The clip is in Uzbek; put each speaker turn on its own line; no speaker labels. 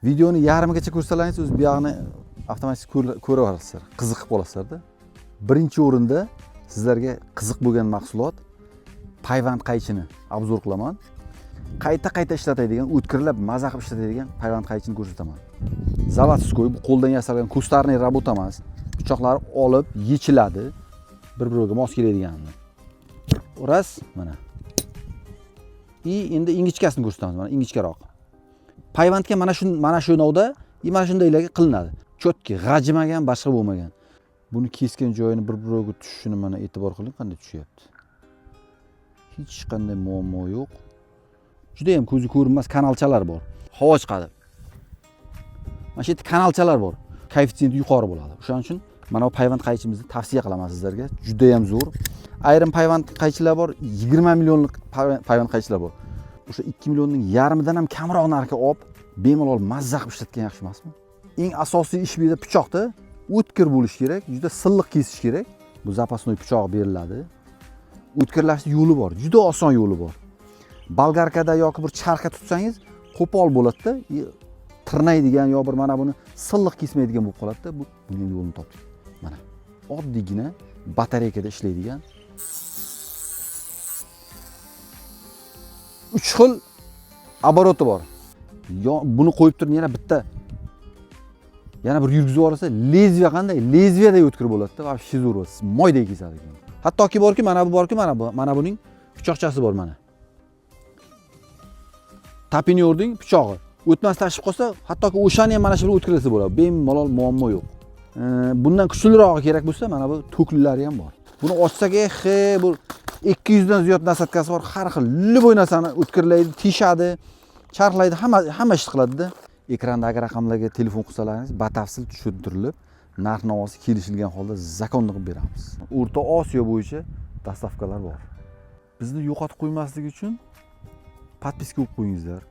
Videoni yarmigacha ko'rsalaringiz, o'z bu yog'ini avtomatik ko'rib olasizlar, qiziqib qolasizlar-da. Birinchi o'rinda sizlarga qiziq bo'lgan mahsulot payvand qaychini obzor qilaman. Qayta ishlatadigan, o'tkirlab maza qilib ishlatadigan payvand qaychini ko'rsataman. Zavodskoy, bu qo'ldan yasalgan kustarniy robota emas. Pichoqlar olib yechiladi. Bir-biriga mos keladiganini. Ras, mana. Endi ingichkasini ko'rsatamiz, mana ingichkaroq. Payvandga mana shu novda, mana shundaylarga qilinadi. Chotki, g'ajimagan, boshqa bo'lmagan. Buni kesgan joyini bir-biriga tushishini mana e'tibor qiling, qanday tushyapti. Hech qanday muammo yo'q. Juda ham ko'zi ko'rinmas kanalchalar bor. Havo chiqadi. Mana shu yerda kanalchalar bor. Koeffitsiyenti yuqori bo'ladi. O'shaning uchun mana bu payvand qaychimizni tavsiya qilaman sizlarga. Juda ham zo'r. Ayrim payvand qaychilar bor, 20 millionlik payvand qaychilar bor. O'sha 2 millionning yarmidan ham kamroq narxga olib, bemalol mazza qilib ishlatgan yaxshi emasmi? Eng asosiy ish bu yerda pichoqda o'tkir bo'lish kerak, juda silliq kesish kerak. Bu zapasnoy pichoq beriladi. O'tkirlashning yo'li bor, juda oson yo'li bor. Bolgarkada yoki bir charxga tutsangiz, qo'pol bo'ladi-da, tirnaydigan yo bir mana buni silliq kesmaydigan bo'lib qoladi-da, buning yo'lini topdik. Mana oddiygina batareykada ishlaydigan 3 xil oboroti bor. Buni qo'yib turib yana bitta yana bir yurgizib olsa, lezviya qanday? Lezviyaday o'tkir bo'ladi-da, va shizur bo'ladi. Moydek kesadi. Hattoki borki, mana bu borki, mana buning pichoqchasi bor mana. Tapini o'rding, pichog'i. O'tmas tashib qolsa, hattoki o'shani ham mana shu bilan o'tkirlasa bo'ladi. Bemalol muammo yo'q. Bundan kuchliroq kerak bo'lsa, mana bu to'klilari ham bor. Buni ochsak, bu 200 dan ziyod nasatkasi bor. Har xil liboy narsani o'tkirlaydi, tishadi, charxlaydi, hamma ish qiladi-da. Ekrandagi raqamlarga telefon qilsalaringiz, batafsil tushuntirilib, narx-navosi kelishilgan holda zakonni qilib beramiz. O'rta Osiyo bo'yicha dastavkalar bor. Bizni yo'qotib qo'ymaslik uchun podpiska qilib qo'yingizlar.